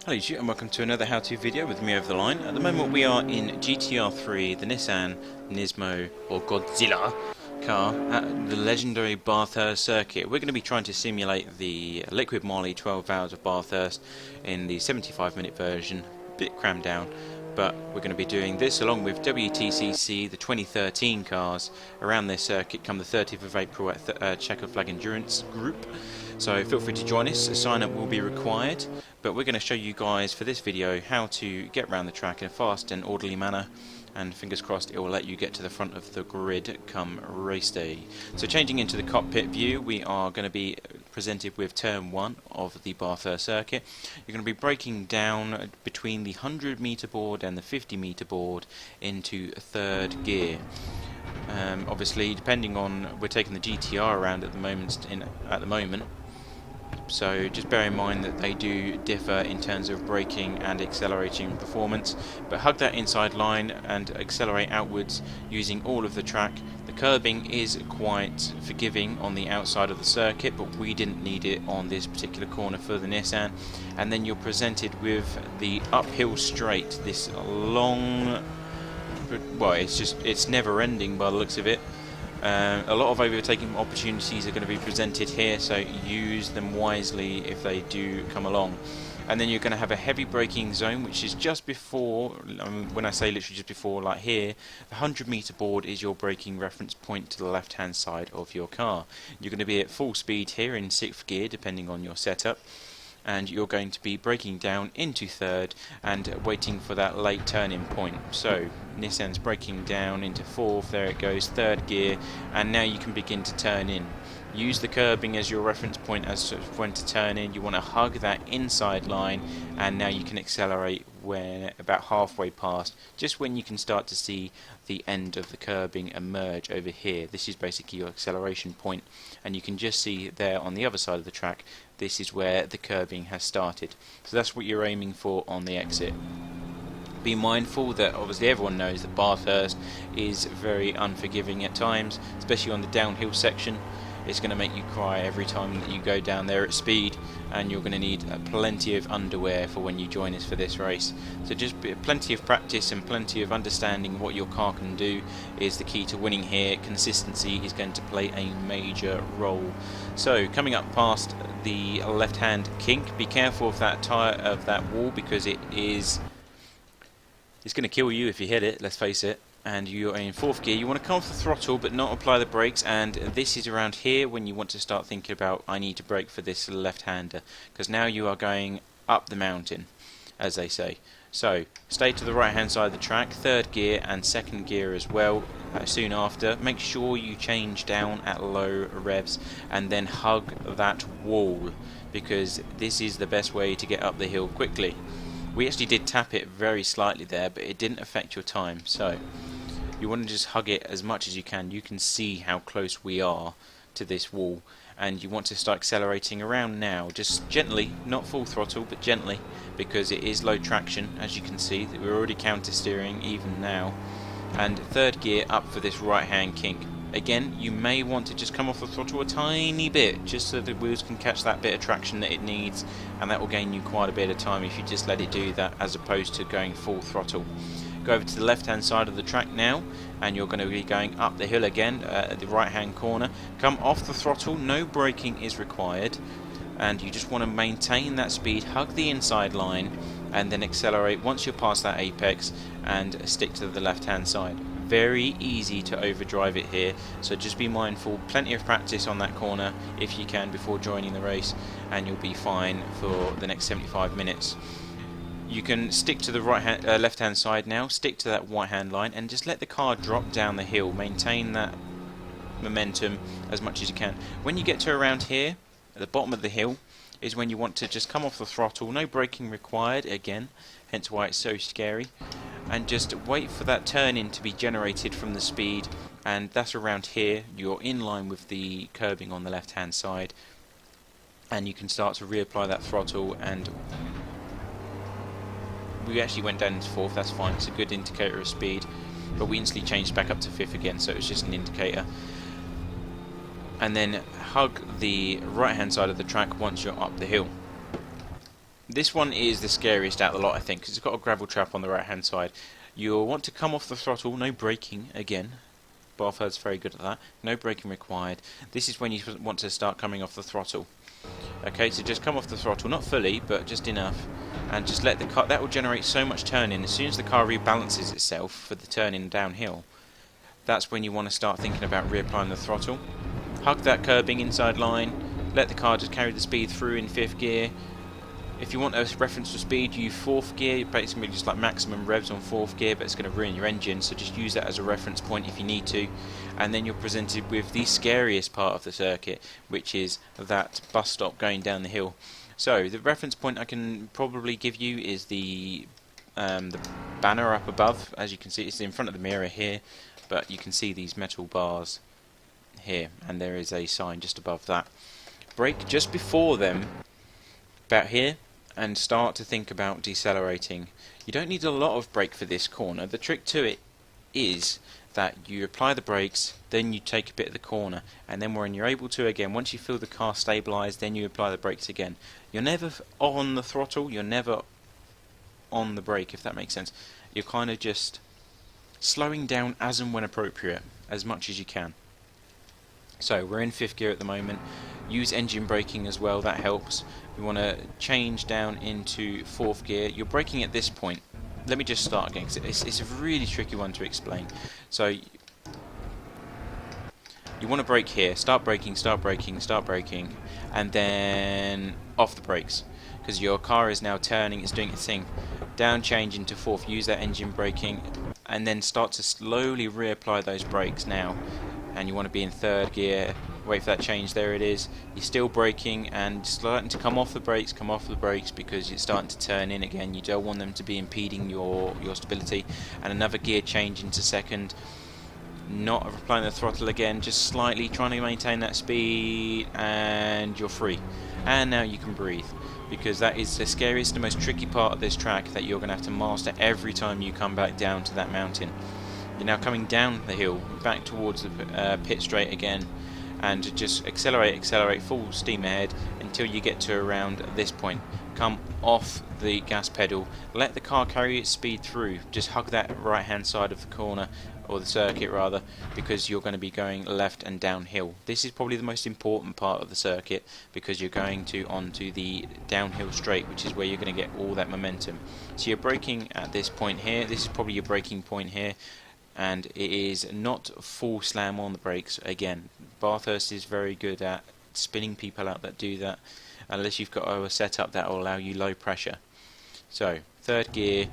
Hello YouTube and welcome to another how-to video with me over the line. At the moment we are in GTR3, the Nissan Nismo or Godzilla car at the legendary Bathurst circuit. We're going to be trying to simulate the Liquid Moly 12 hours of Bathurst in the 75-minute version, a bit crammed down, but we're going to be doing this along with WTCC, the 2013 cars around this circuit come the 30th of April at Checker Flag Endurance Group. So feel free to join us. A sign up will be required, but we're going to show you guys for this video how to get around the track in a fast and orderly manner, and fingers crossed it will let you get to the front of the grid come race day. So changing into the cockpit view, we are going to be presented with turn 1 of the Bathurst circuit. You're going to be braking down between the 100 meter board and the 50 meter board into third gear. Obviously depending on, we're taking the GTR around at the moment, so just bear in mind that they do differ in terms of braking and accelerating performance, but hug that inside line and accelerate outwards using all of the track. The curbing is quite forgiving on the outside of the circuit, but we didn't need it on this particular corner for the Nissan. And then you're presented with the uphill straight, this long, well, it's never ending by the looks of it. A lot of overtaking opportunities are going to be presented here, so use them wisely if they do come along. And then you're going to have a heavy braking zone, which is just before, when I say literally just before, like here, the 100 meter board is your braking reference point to the left hand side of your car. You're going to be at full speed here in 6th gear depending on your setup, and you're going to be braking down into third and waiting for that late turning point. So Nissan's braking down into 4th, there it goes, 3rd gear, and now you can begin to turn in. Use the curbing as your reference point as to when to turn in. You want to hug that inside line, and now you can accelerate when about halfway past, just when you can start to see the end of the curbing emerge over here. This is basically your acceleration point, and you can just see there on the other side of the track, this is where the curbing has started. So that's what you're aiming for on the exit. Be mindful that obviously everyone knows that Bathurst is very unforgiving at times, especially on the downhill section. It's going to make you cry every time that you go down there at speed, and you're going to need plenty of underwear for when you join us for this race. So just plenty of practice and plenty of understanding what your car can do is the key to winning here. Consistency is going to play a major role. So coming up past the left hand kink, be careful of that tyre of that wall, because it's going to kill you if you hit it, let's face it. And you're in 4th gear. You want to come off the throttle but not apply the brakes, and this is around here when you want to start thinking about, I need to brake for this left-hander, because now you are going up the mountain, as they say. So stay to the right hand side of the track, 3rd gear and 2nd gear as well. Soon after, make sure you change down at low revs and then hug that wall, because this is the best way to get up the hill quickly. We actually did tap it very slightly there, but it didn't affect your time, so you want to just hug it as much as you can. You can see how close we are to this wall, and you want to start accelerating around now, just gently, not full throttle but gently, because it is low traction. As you can see, that we're already counter steering even now. And 3rd gear up for this right hand kink. Again, you may want to just come off the throttle a tiny bit, just so the wheels can catch that bit of traction that it needs, and that will gain you quite a bit of time if you just let it do that, as opposed to going full throttle. Go over to the left hand side of the track now, and you're going to be going up the hill again at the right hand corner. Come off the throttle, no braking is required, and you just want to maintain that speed, hug the inside line, and then accelerate once you're past that apex and stick to the left hand side. Very easy to overdrive it here, so just be mindful. Plenty of practice on that corner if you can before joining the race, and you'll be fine for the next 75 minutes. You can stick to the left hand side now, stick to that right hand line, and just let the car drop down the hill. Maintain that momentum as much as you can. When you get to around here at the bottom of the hill is when you want to just come off the throttle, no braking required again, hence why it's so scary, and just wait for that turn-in to be generated from the speed, and that's around here. You're in line with the curbing on the left hand side, and you can start to reapply that throttle. And we actually went down into 4th, that's fine, it's a good indicator of speed, but we instantly changed back up to 5th again, so it was just an indicator. And then hug the right hand side of the track once you're up the hill. This one is the scariest out of the lot, I think, because it's got a gravel trap on the right hand side. You'll want to come off the throttle, no braking again. Bathurst's very good at that. No braking required. This is when you want to start coming off the throttle. Okay, so just come off the throttle, not fully, but just enough, and just let the car. That will generate so much turning. As soon as the car rebalances itself for the turning downhill, that's when you want to start thinking about reapplying the throttle. Hug that curbing inside line. Let the car just carry the speed through in 5th gear. If you want a reference to speed, use 4th gear, basically just like maximum revs on 4th gear, but it's going to ruin your engine, so just use that as a reference point if you need to. And then you're presented with the scariest part of the circuit, which is that bus stop going down the hill. So the reference point I can probably give you is the banner up above. As you can see, it's in front of the mirror here, but you can see these metal bars here, and there is a sign just above that. Brake just before them, about here, and start to think about decelerating. You don't need a lot of brake for this corner. The trick to it is that you apply the brakes, then you take a bit of the corner, and then when you're able to again, once you feel the car stabilised, then you apply the brakes again. You're never on the throttle, you're never on the brake, if that makes sense. You're kind of just slowing down as and when appropriate, as much as you can. So we're in 5th gear at the moment. Use engine braking as well, that helps. We want to change down into 4th gear. You're braking at this point. Let me just start again, because it's a really tricky one to explain. So you want to brake here. Start braking, start braking, start braking, and then off the brakes, because your car is now turning, it's doing its thing. Down, change into 4th, use that engine braking, and then start to slowly reapply those brakes now. And you want to be in 3rd gear, wait for that change, there it is. You're still braking and starting to come off the brakes, because it's starting to turn in again. You don't want them to be impeding your stability. And another gear change into 2nd. Not applying the throttle again, just slightly trying to maintain that speed, and you're free. And now you can breathe, because that is the scariest, the most tricky part of this track that you're going to have to master every time you come back down to that mountain. You're now coming down the hill, back towards the pit straight again, and just accelerate, full steam ahead until you get to around this point. Come off the gas pedal, let the car carry its speed through, just hug that right hand side of the corner, or the circuit rather, because you're going to be going left and downhill. This is probably the most important part of the circuit, because you're going onto the downhill straight, which is where you're going to get all that momentum. So you're braking at this point here, this is probably your braking point here, and it is not full slam on the brakes. Again, Bathurst is very good at spinning people out that do that, unless you've got a setup that will allow you low pressure. So 3rd gear,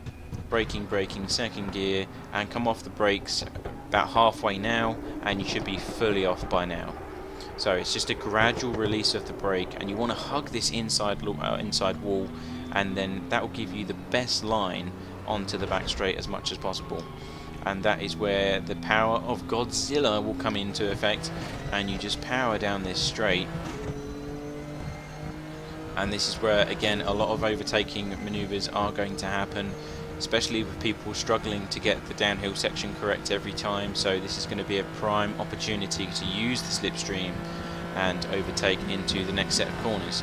braking, 2nd gear, and come off the brakes about halfway now, and you should be fully off by now. So it's just a gradual release of the brake, and you want to hug this inside wall, and then that will give you the best line onto the back straight as much as possible. And that is where the power of Godzilla will come into effect, and you just power down this straight. And this is where, again, a lot of overtaking manoeuvres are going to happen, especially with people struggling to get the downhill section correct every time. So this is going to be a prime opportunity to use the slipstream and overtake into the next set of corners.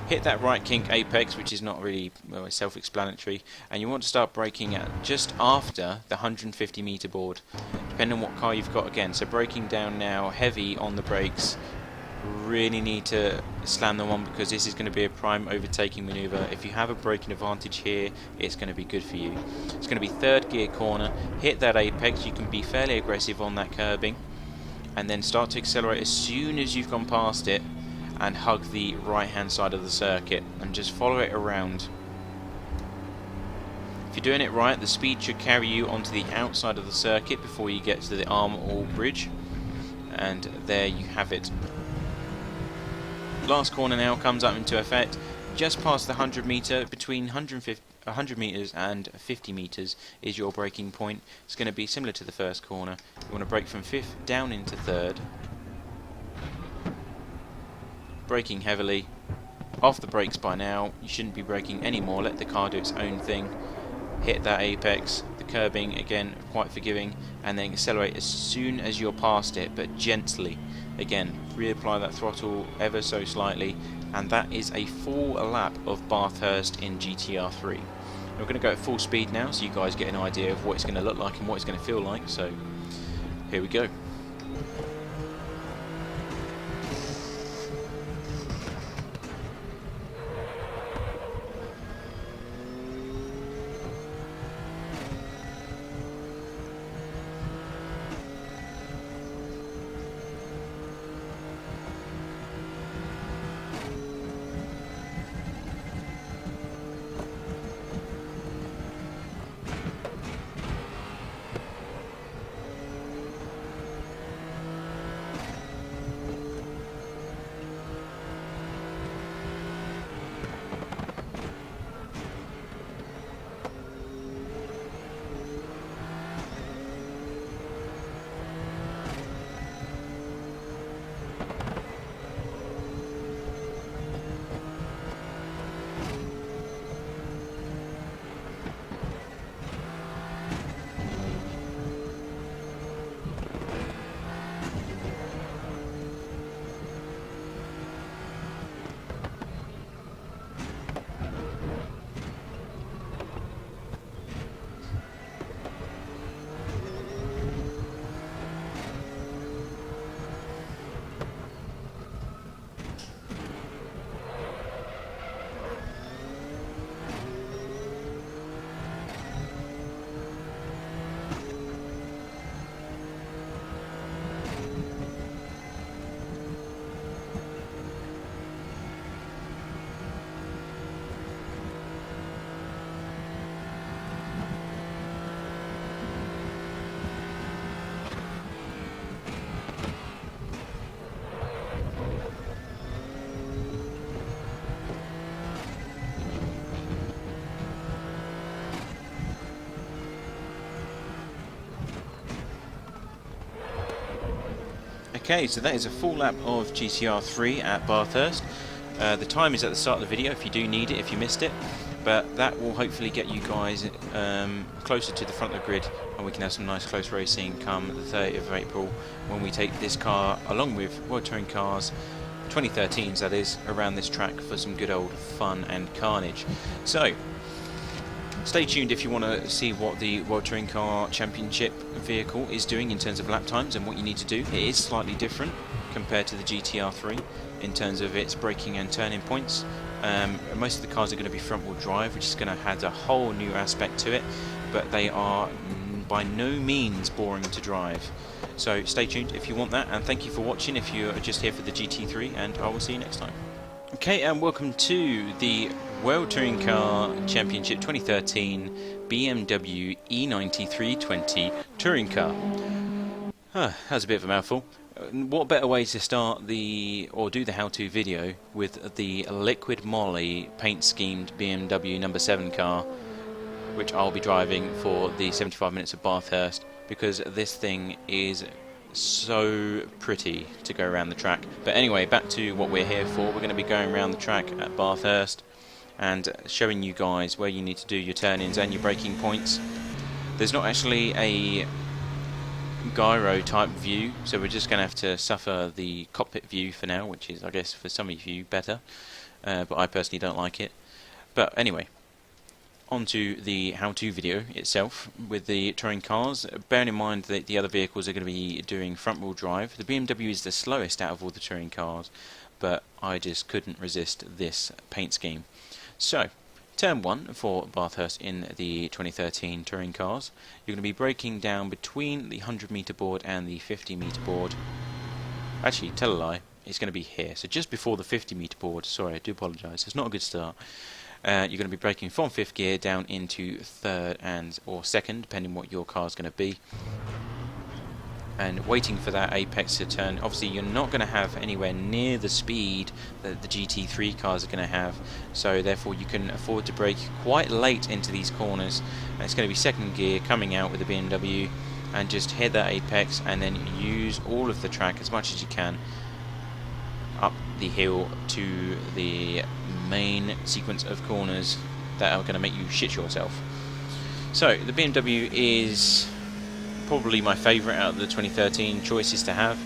Hit that right kink apex, which is not really self-explanatory, and you want to start braking at just after the 150 meter board, depending on what car you've got again. So braking down now, heavy on the brakes, really need to slam them on, because this is going to be a prime overtaking manoeuvre. If you have a braking advantage here, it's going to be good for you. It's going to be 3rd gear corner, hit that apex, you can be fairly aggressive on that curbing, and then start to accelerate as soon as you've gone past it, and hug the right hand side of the circuit and just follow it around. If you're doing it right, the speed should carry you onto the outside of the circuit before you get to the arm or bridge, and there you have it. Last corner now comes up into effect, just past the 100 meter, between 100 meters and 50 meters is your braking point. It's going to be similar to the first corner. You want to brake from 5th down into 3rd. Braking heavily, off the brakes by now, you shouldn't be braking anymore, let the car do its own thing. Hit that apex, the curbing again quite forgiving, and then accelerate as soon as you're past it, but gently. Again, reapply that throttle ever so slightly, and that is a full lap of Bathurst in GTR3. We're going to go at full speed now, so you guys get an idea of what it's going to look like and what it's going to feel like. So here we go. Okay, so that is a full lap of GTR3 at Bathurst. The time is at the start of the video if you do need it, if you missed it, but that will hopefully get you guys closer to the front of the grid, and we can have some nice close racing come the 30th of April when we take this car, along with World Touring Cars 2013s that is, around this track for some good old fun and carnage. So stay tuned if you want to see what the World Touring Car Championship vehicle is doing in terms of lap times and what you need to do. It is slightly different compared to the GTR3 in terms of its braking and turning points. Most of the cars are going to be front wheel drive, which is going to add a whole new aspect to it, but they are by no means boring to drive. So stay tuned if you want that, and thank you for watching if you're just here for the GT3, and I will see you next time. Okay, and welcome to the World Touring Car Championship 2013 BMW E9320 Touring Car. That was a bit of a mouthful. What better way to start do the how-to video with the liquid moly paint schemed BMW number 7 car, which I'll be driving for the 75 minutes of Bathurst, because this thing is so pretty to go around the track. But anyway, back to what we're here for. We're going to be going around the track at Bathurst and showing you guys where you need to do your turn-ins and your braking points. There's not actually a gyro type view, so we're just going to have to suffer the cockpit view for now, which is, I guess, for some of you better, but I personally don't like it. But anyway, onto the how-to video itself with the touring cars. Bearing in mind that the other vehicles are going to be doing front-wheel drive. The BMW is the slowest out of all the touring cars, but I just couldn't resist this paint scheme. So, turn 1 for Bathurst in the 2013 touring cars. You're going to be braking down between the 100 metre board and the 50 metre board. Actually, tell a lie, it's going to be here. So just before the 50 metre board. Sorry, I do apologise. It's not a good start. You're going to be braking from 5th gear down into 3rd or 2nd, depending what your car's going to be, and waiting for that apex to turn. Obviously, you're not going to have anywhere near the speed that the GT3 cars are going to have, so therefore you can afford to brake quite late into these corners. And it's going to be 2nd gear coming out with the BMW, and just hit that apex and then use all of the track as much as you can up the hill to the main sequence of corners that are going to make you shit yourself. So the BMW is probably my favourite out of the 2013 choices to have.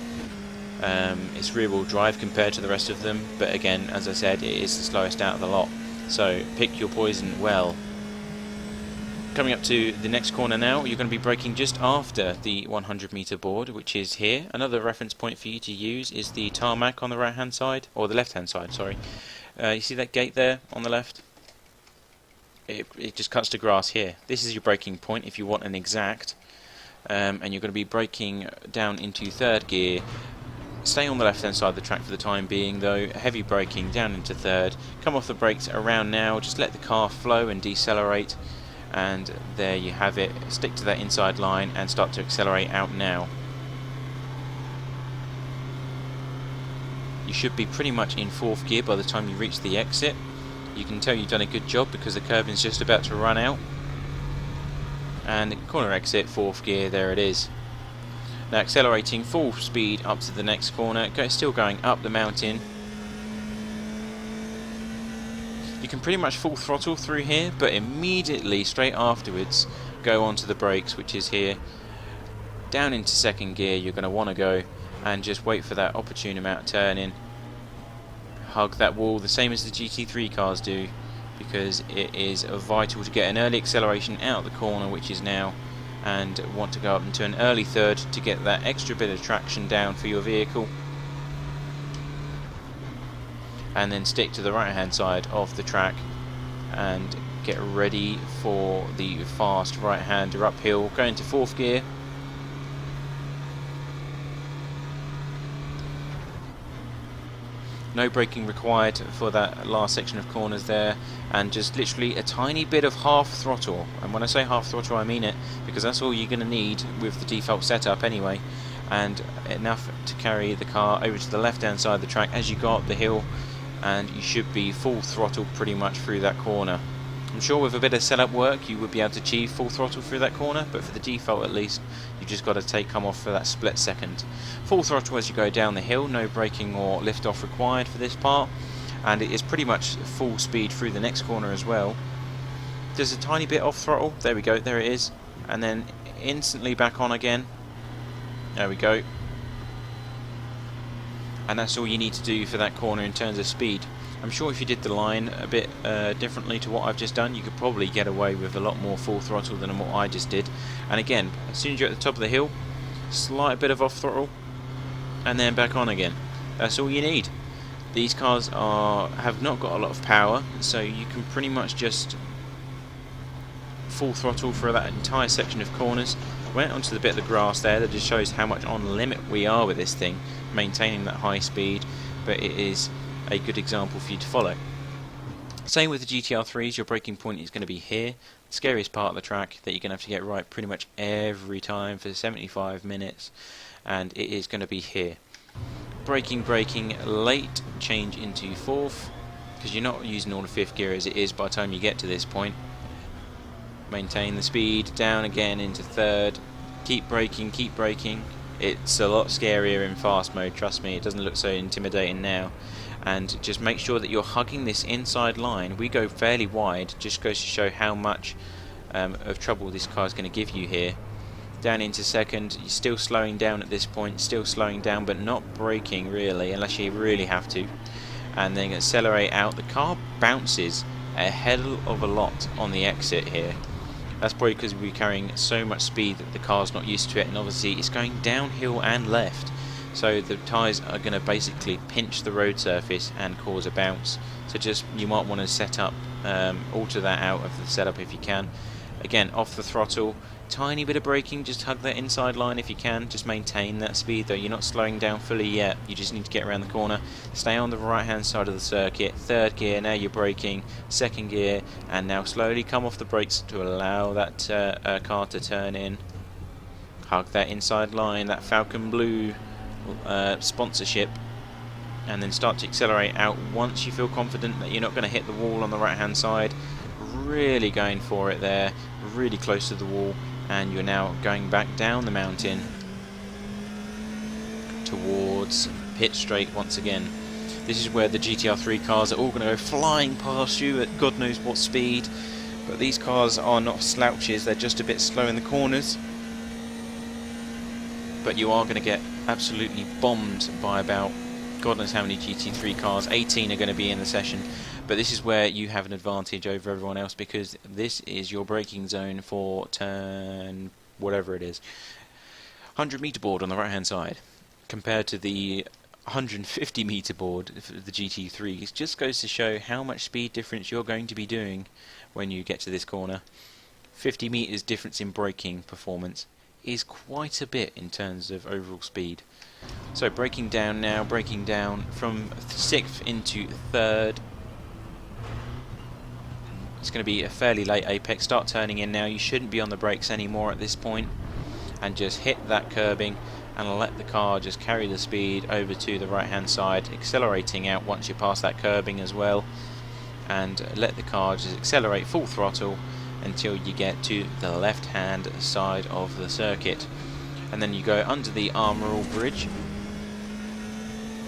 It's rear-wheel drive compared to the rest of them, but again, as I said, it is the slowest out of the lot. So pick your poison well. Coming up to the next corner now, you're going to be braking just after the 100 meter board, which is here. Another reference point for you to use is the tarmac on the right hand side, or the left hand side, sorry. You see that gate there on the left? It just cuts to grass here. This is your braking point if you want an exact, and you're going to be braking down into third gear. Stay on the left hand side of the track for the time being though, heavy braking down into third. Come off the brakes around now, just let the car flow and decelerate. And there you have it. Stick to that inside line and start to accelerate out now. You should be pretty much in fourth gear by the time you reach the exit. You can tell you've done a good job because the curbing's just about to run out. And corner exit, fourth gear, there it is. Now accelerating full speed up to the next corner, still going up the mountain. You can pretty much full throttle through here, but immediately straight afterwards go onto the brakes, which is here. Down into second gear you're going to want to go and just wait for that opportune amount of turning. Hug that wall the same as the GT3 cars do, because it is vital to get an early acceleration out of the corner, which is now, and want to go up into an early third to get that extra bit of traction down for your vehicle. And then stick to the right hand side of the track and get ready for the fast right hander uphill. Go into fourth gear. No braking required for that last section of corners there, and just literally a tiny bit of half throttle. And when I say half throttle I mean it, because that's all you're going to need with the default setup anyway, and enough to carry the car over to the left hand side of the track as you go up the hill, and you should be full throttle pretty much through that corner. I'm sure with a bit of setup work you would be able to achieve full throttle through that corner, but for the default at least you've just got to come off for that split second. Full throttle as you go down the hill, no braking or lift off required for this part, and it is pretty much full speed through the next corner as well. There's a tiny bit off throttle, there we go, there it is, and then instantly back on again. There we go. And that's all you need to do for that corner in terms of speed. I'm sure if you did the line a bit differently to what I've just done, you could probably get away with a lot more full throttle than what I just did. And again, as soon as you're at the top of the hill, slight bit of off throttle, and then back on again. That's all you need. These cars have not got a lot of power, so you can pretty much just full throttle for that entire section of corners. Went onto the bit of the grass there, that just shows how much on limit we are with this thing, maintaining that high speed, but it is a good example for you to follow. Same with the GTR3s, your braking point is going to be here, the scariest part of the track that you're going to have to get right pretty much every time for 75 minutes, and it is going to be here. Braking late, change into fourth, because you're not using all the fifth gear as it is by the time you get to this point. Maintain the speed, down again into third, keep braking. It's a lot scarier in fast mode, trust me, it doesn't look so intimidating now. And just make sure that you're hugging this inside line. We go fairly wide, just goes to show how much of trouble this car is going to give you here. Down into second, you're still slowing down at this point, still slowing down but not braking really, unless you really have to. And then accelerate out. The car bounces a hell of a lot on the exit here. That's probably because we're carrying so much speed that the car's not used to it, and obviously it's going downhill and left. So the tyres are going to basically pinch the road surface and cause a bounce. So just, you might want to set up, alter that out of the setup if you can. Again, off the throttle, tiny bit of braking, just hug that inside line if you can, just maintain that speed though, you're not slowing down fully yet, you just need to get around the corner. Stay on the right hand side of the circuit, third gear, now you're braking, second gear, and now slowly come off the brakes to allow that car to turn in. Hug that inside line, that Falcon Blue sponsorship, and then start to accelerate out once you feel confident that you're not going to hit the wall on the right hand side. Really going for it there, really close to the wall, and you're now going back down the mountain towards pit straight once again. This is where the GTR3 cars are all going to go flying past you at God knows what speed, but these cars are not slouches, they're just a bit slow in the corners. but you are going to get absolutely bombed by about God knows how many GT3 cars. 18 are going to be in the session, but this is where you have an advantage over everyone else, because this is your braking zone for turn whatever it is, 100 meter board on the right hand side, compared to the 150 meter board for the GT3. It just goes to show how much speed difference you're going to be doing when you get to this corner. 50 meters difference in braking performance is quite a bit in terms of overall speed. So braking down now, braking down from 6th into 3rd. It's going to be a fairly late apex. Start turning in now. You shouldn't be on the brakes anymore at this point, and just hit that curbing and let the car just carry the speed over to the right hand side, accelerating out once you pass that curbing as well, and let the car just accelerate full throttle until you get to the left hand side of the circuit, and then you go under the Armoural Bridge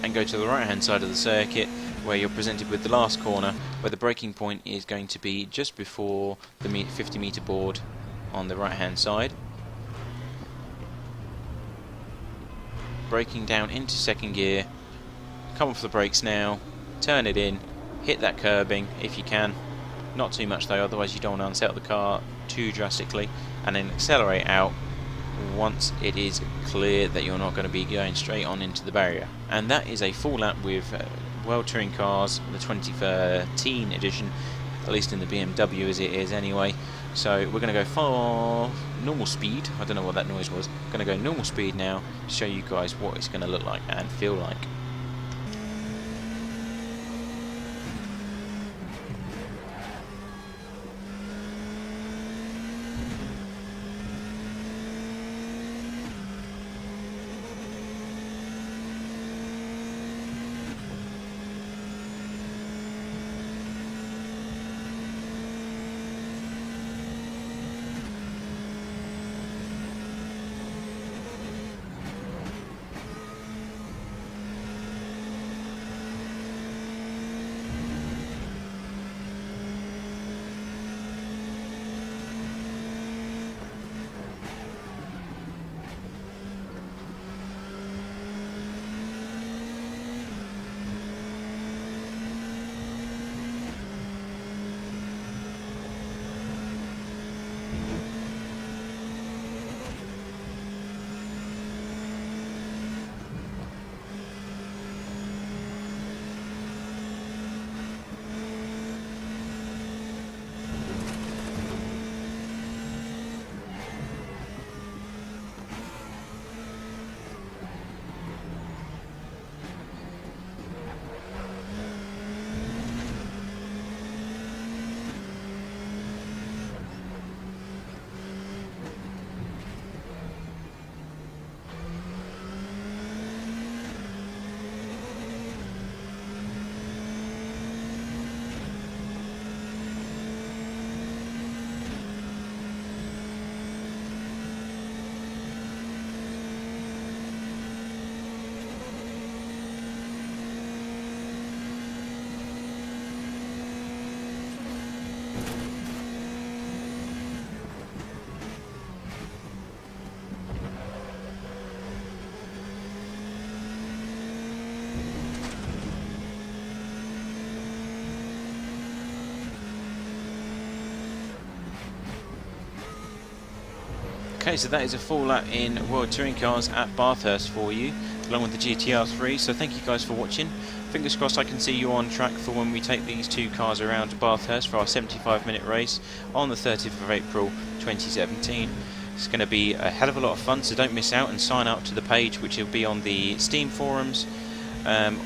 and go to the right hand side of the circuit, where you're presented with the last corner, where the braking point is going to be just before the 50 meter board on the right hand side. Braking down into 2nd gear, come off the brakes now, turn it in, hit that curbing if you can, not too much though, otherwise you don't want to unsettle the car too drastically, and then accelerate out once it is clear that you're not going to be going straight on into the barrier. And that is a full lap with World Touring Cars, the 2013 edition, at least in the BMW as it is anyway. So we're going to go for normal speed. I don't know what that noise was. Going to go normal speed now to show you guys what it's going to look like and feel like. Okay, so that is a full lap in World Touring Cars at Bathurst for you, along with the GTR3. So thank you guys for watching. Fingers crossed I can see you on track for when we take these two cars around to Bathurst for our 75-minute race on the 30th of April 2017. It's going to be a hell of a lot of fun, so don't miss out and sign up to the page, which will be on the Steam forums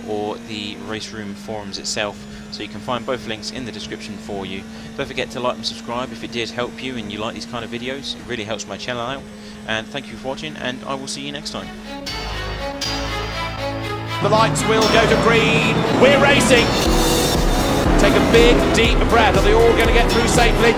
or the Raceroom forums itself. So you can find both links in the description for you. Don't forget to like and subscribe if it did help you and you like these kind of videos. It really helps my channel out. And thank you for watching, and I will see you next time. The lights will go to green. We're racing. Take a big, deep breath. Are they all going to get through safely?